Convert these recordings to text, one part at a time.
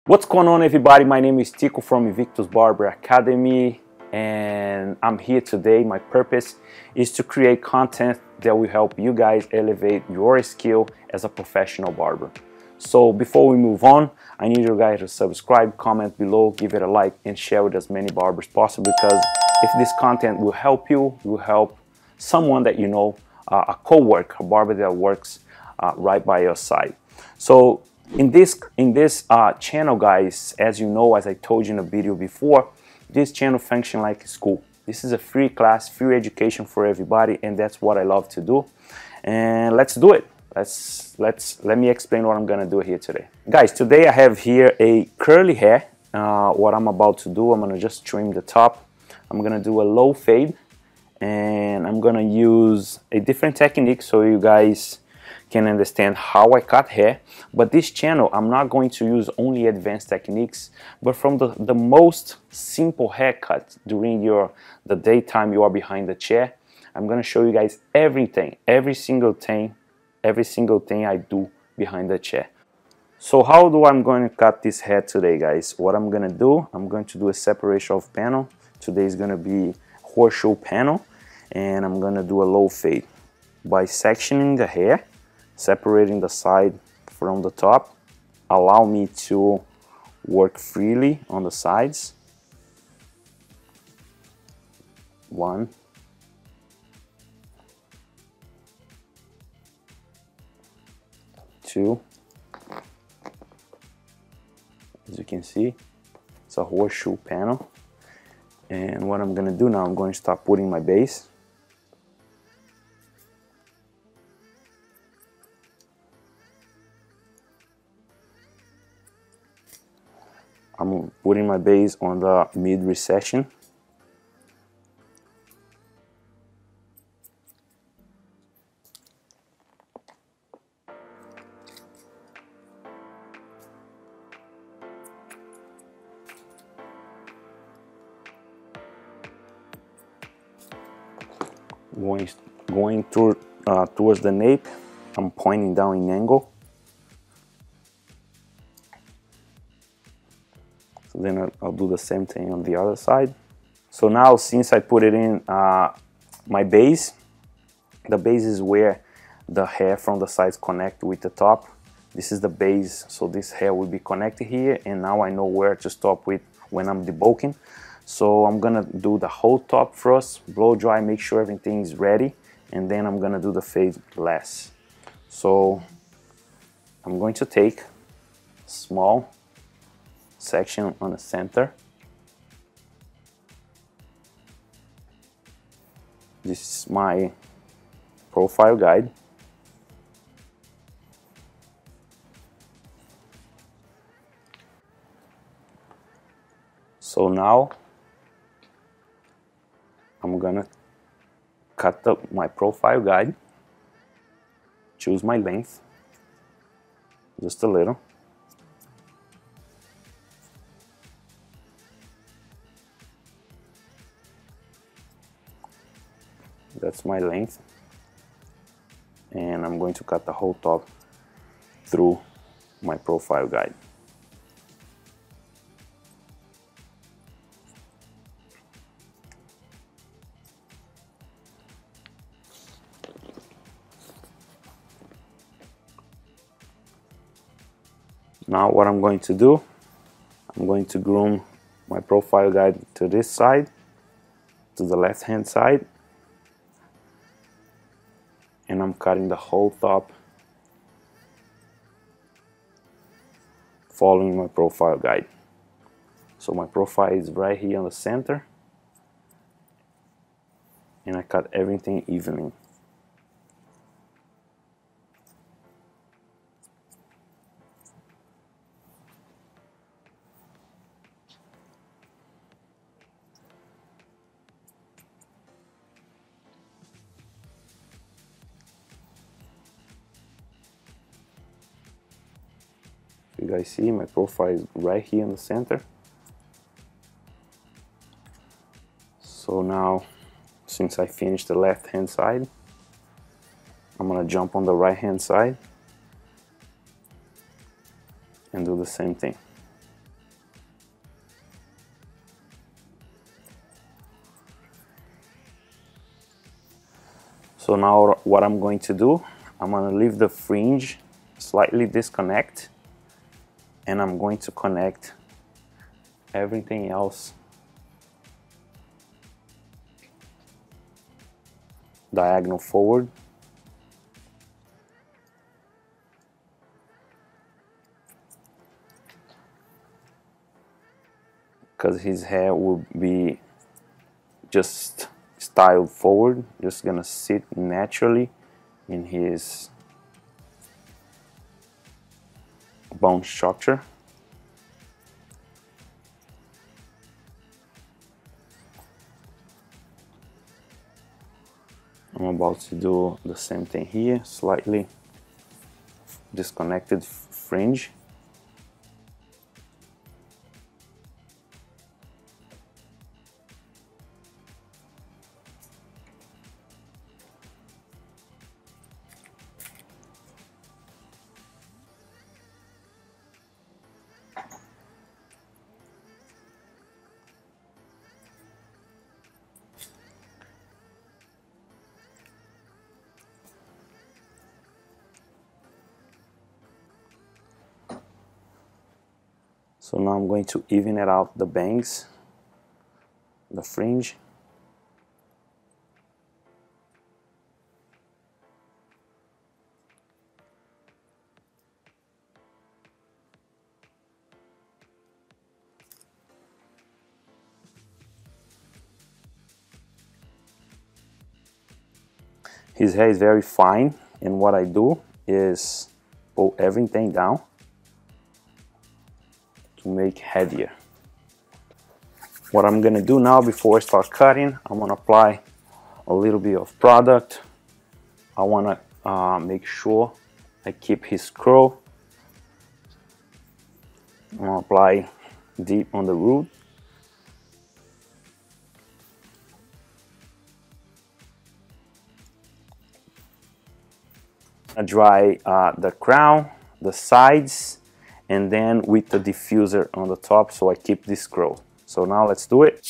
What's going on, everybody? My name is Tico from Invictus Barber Academy, and I'm here today. My purpose is to create content that will help you guys elevate your skill as a professional barber. So before we move on, I need you guys to subscribe, comment below, give it a like, and share with as many barbers possible, because if this content will help you, will help someone that you know, a co-worker, a barber that works right by your side. So in this channel, guys, as you know, as I told you in a video before, this channel functions like a school. This is a free class, free education for everybody, and that's what I love to do. And let's do it. Let me explain what I'm gonna do here today. Guys, today I have here a curly hair. What I'm about to do, I'm gonna just trim the top. I'm gonna do a low fade, and I'm gonna use a different technique so you guys can understand how I cut hair. But this channel, I'm not going to use only advanced techniques, but from the most simple haircut during the daytime you are behind the chair. I'm gonna show you guys everything, every single thing I do behind the chair. So how do I'm going to cut this hair today, guys? What I'm gonna do, I'm going to do a separation of panel. Today is gonna be horseshoe panel, and I'm gonna do a low fade by sectioning the hair, separating the side from the top. Allow me to work freely on the sides. 1, 2. As you can see, it's a horseshoe panel. And what I'm gonna do now, I'm going to start putting my base. I'm putting my base on the mid recession. Going towards the nape, I'm pointing down in angle. So then I'll do the same thing on the other side. So now, since I put it in my base, the base is where the hair from the sides connect with the top. This is the base, so this hair will be connected here, and now I know where to stop with when I'm debulking. So I'm gonna do the whole top first, blow dry, make sure everything is ready, and then I'm gonna do the fade last. So I'm going to take a small section on the center. This is my profile guide. So now I'm gonna cut up my profile guide, choose my length, just a little. That's my length, and I'm going to cut the whole top through my profile guide. Now what I'm going to do, I'm going to groom my profile guide to this side, to the left hand side, and I'm cutting the whole top following my profile guide. So my profile is right here on the center, and I cut everything evenly. You guys see my profile is right here in the center. So now, since I finished the left hand side, I'm gonna jump on the right hand side and do the same thing. So now what I'm going to do, I'm going to leave the fringe slightly disconnect, and I'm going to connect everything else diagonal forward. Because his hair will be just styled forward, just gonna sit naturally in his bone structure. I'm about to do the same thing here, slightly disconnected fringe. So now I'm going to even it out the bangs, the fringe. His hair is very fine, and what I do is pull everything down to make heavier. What I'm gonna do now before I start cutting, I'm gonna apply a little bit of product. I wanna make sure I keep his curl. I'm gonna apply deep on the root. I dry the crown, the sides, and then with the diffuser on the top, so I keep this curl. So now let's do it.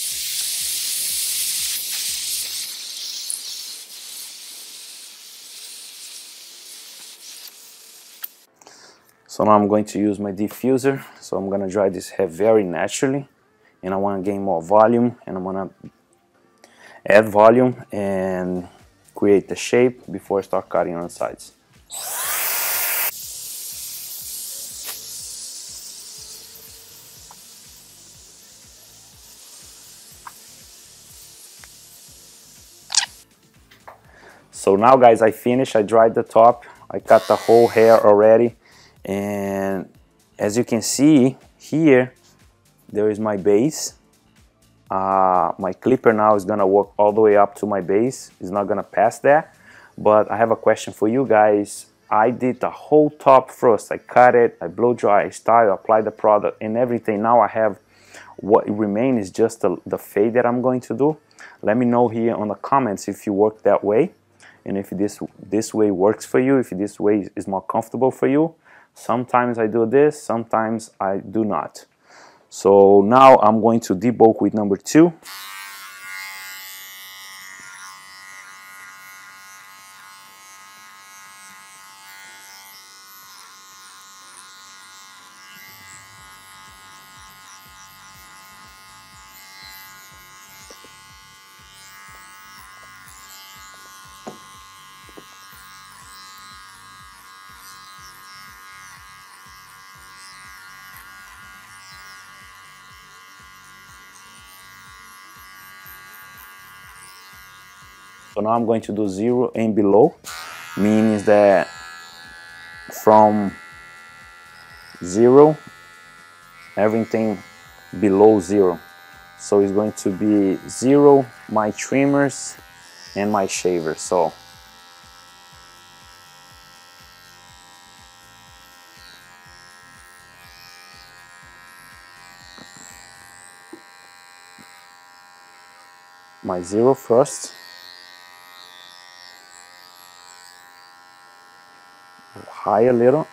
So now I'm going to use my diffuser. So I'm gonna dry this hair very naturally, and I wanna gain more volume, and I'm gonna add volume and create the shape before I start cutting on the sides. So now guys, I finished, I dried the top, I cut the whole hair already, and as you can see here, there is my base. My clipper now is gonna work all the way up to my base. It's not gonna pass that, but I have a question for you guys. I did the whole top first. I cut it, I blow dry, I style, apply the product and everything. Now I have what remains is just the fade that I'm going to do. Let me know here on the comments if you work that way, and if this way works for you, if this way is more comfortable for you. Sometimes I do this, sometimes I do not. So now I'm going to debulk with number 2. So now I'm going to do 0 and below, means that from 0, everything below 0. So it's going to be 0, my trimmers and my shaver. So my 0 first, high a little,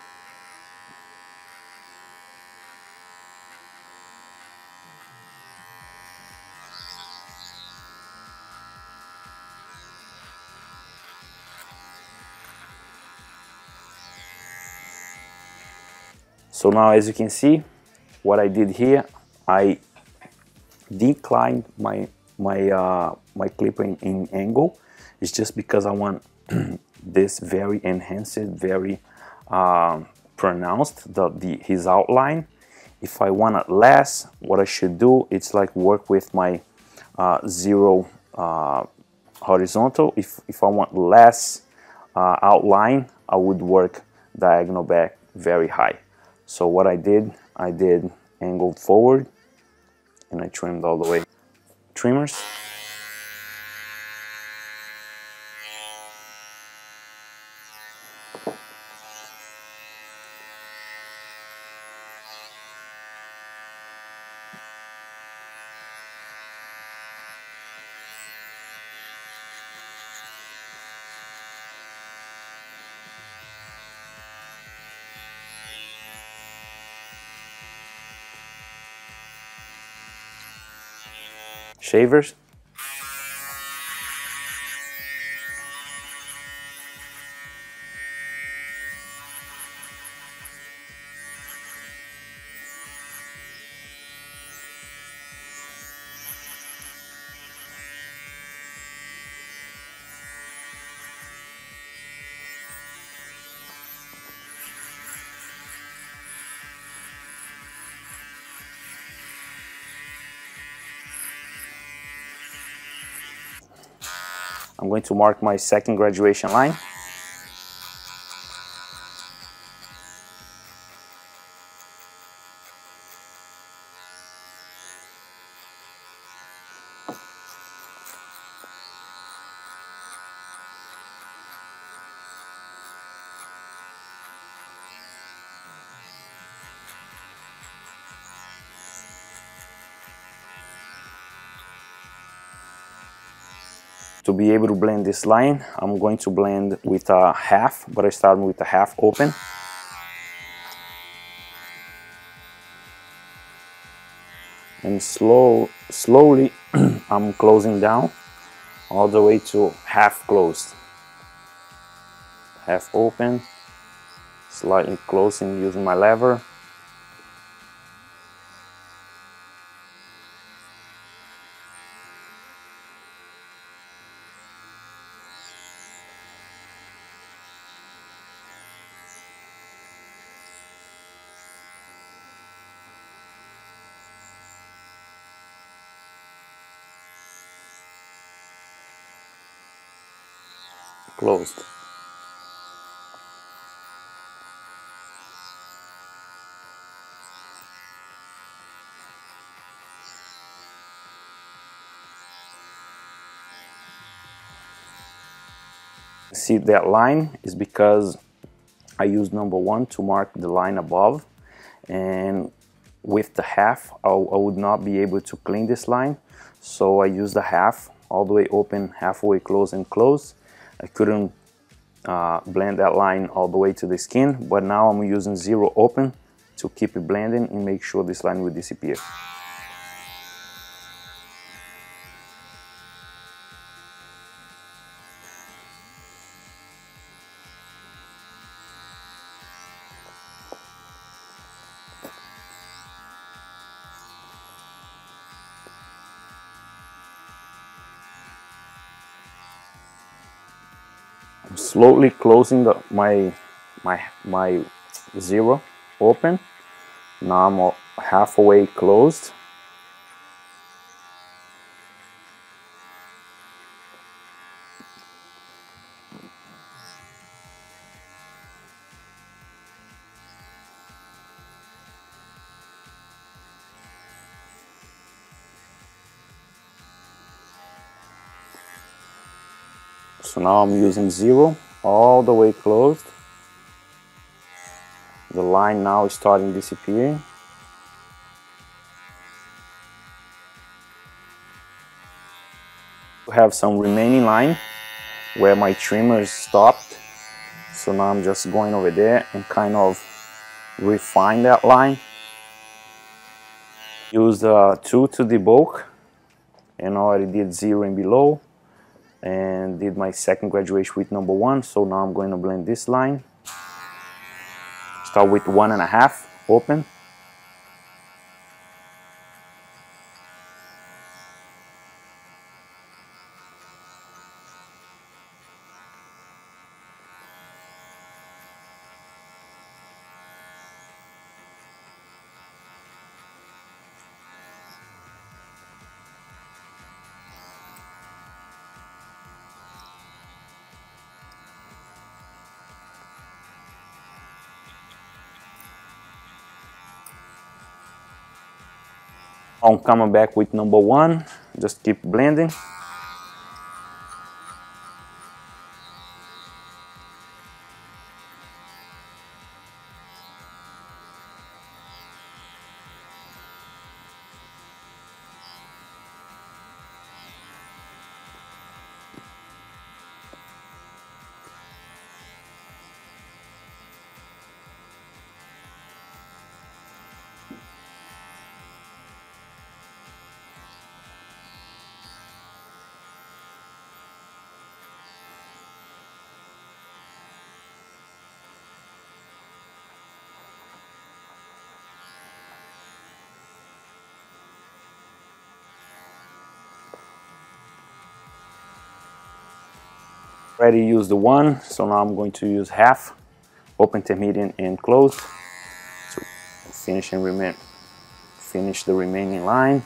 So now, as you can see, what I did here, I declined my clipper in angle. It's just because I want this very enhanced, very pronounced, his outline. If I want it less, what I should do, it's like work with my zero horizontal. If I want less outline, I would work diagonal back very high. So what I did angled forward, and I trimmed all the way. Trimmers. Shavers. I'm going to mark my second graduation line. To be able to blend this line, I'm going to blend with a half, but I start with a half open. And slowly I'm closing down all the way to half closed. Half open, slightly closing using my lever. Closed. See, that line is because I used number 1 to mark the line above, and with the half I would not be able to clean this line, so I used the half all the way open, halfway close and close. I couldn't blend that line all the way to the skin, but now I'm using 0 open to keep it blending and make sure this line will disappear. I'm slowly closing my 0 open. Now I'm halfway closed. So now I'm using 0 all the way closed. The line now is starting disappearing. I have some remaining line where my trimmers stopped. So now I'm just going over there and kind of refine that line. Use 2 to debulk, and already did 0 and below, and did my second graduation with number 1. So now I'm going to blend this line. Start with 1.5 open. I'm coming back with number 1, just keep blending. Already used the 1, so now I'm going to use half, open, intermediate, and close to finish the remaining line.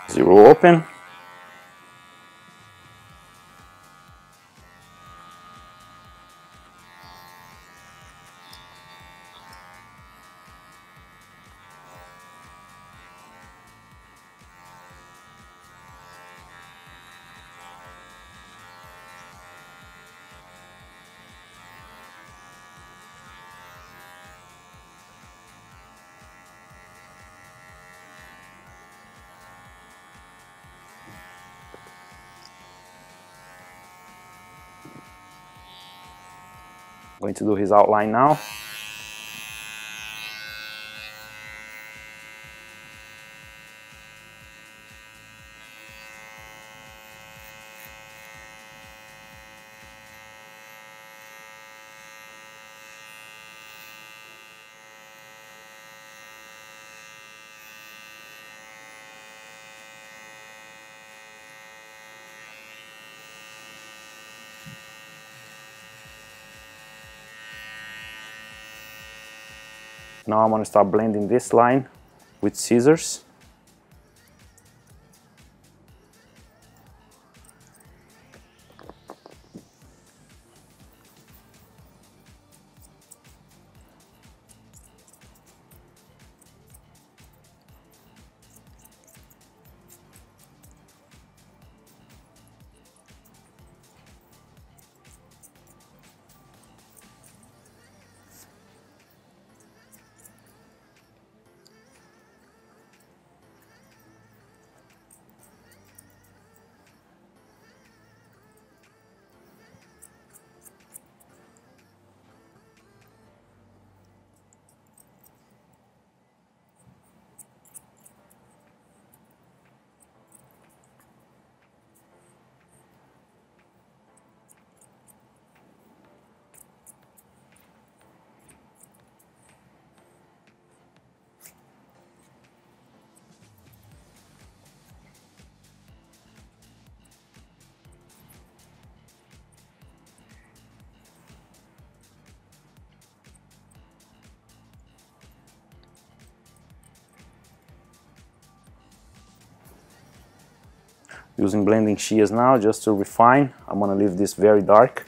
Zero open. I'm going to do his outline now. Now I'm going to start blending this line with scissors. Using blending shears now just to refine. I'm gonna leave this very dark.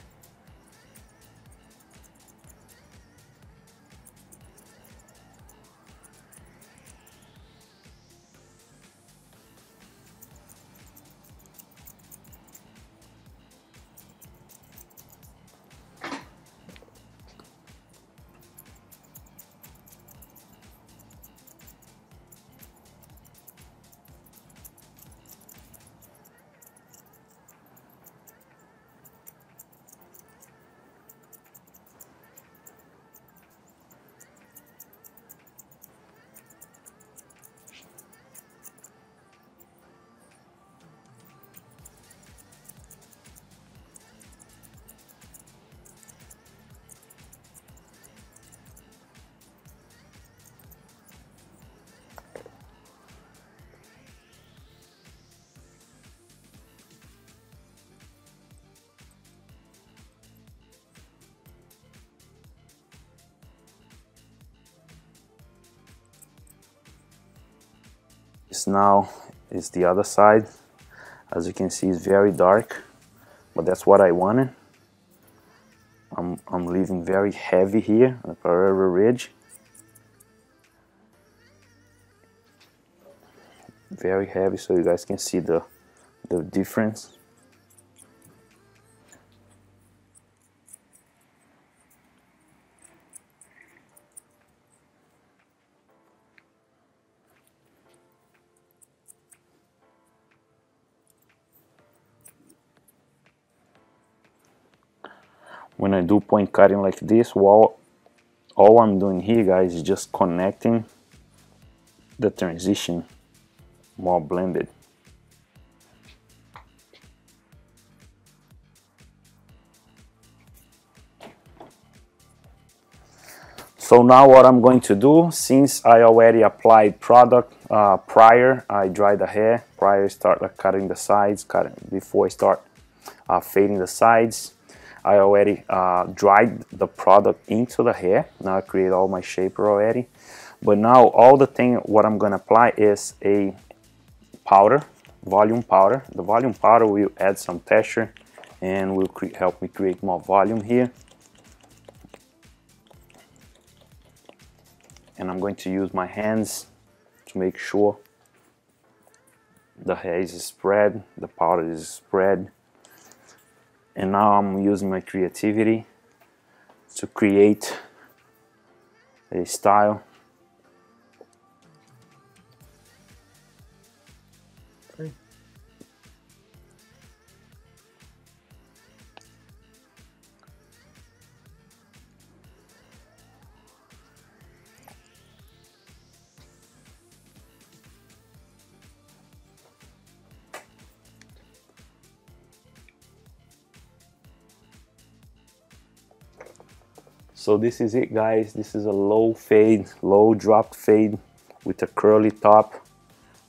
This now is the other side. As you can see, it's very dark, but that's what I wanted. I'm leaving very heavy here on the parallel ridge. Very heavy, so you guys can see the difference. When I do point cutting like this, all I'm doing here, guys, is just connecting the transition more blended. So now what I'm going to do, since I already applied product prior, I dry the hair, prior start cutting the sides, before I start fading the sides. I already dried the product into the hair. Now I create all my shaper already. But now all the thing, what I'm gonna apply is a powder, volume powder. The volume powder will add some texture and will help me create more volume here. And I'm going to use my hands to make sure the hair is spread, the powder is spread. And now I'm using my creativity to create a style. Okay. So this is it, guys. This is a low fade, low dropped fade with a curly top,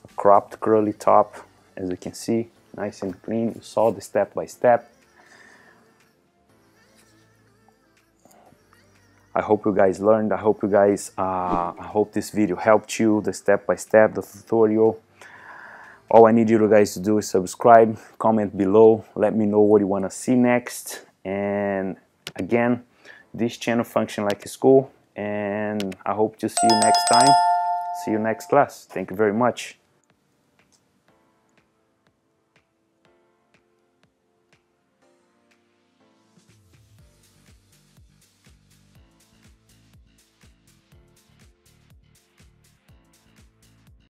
a cropped curly top. As you can see, nice and clean. You saw the step by step. I hope you guys learned. I hope you guys, I hope this video helped you, the step by step, the tutorial. All I need you guys to do is subscribe, comment below, let me know what you want to see next. And again, this channel function like a school, and I hope to see you next time. See you next class. Thank you very much.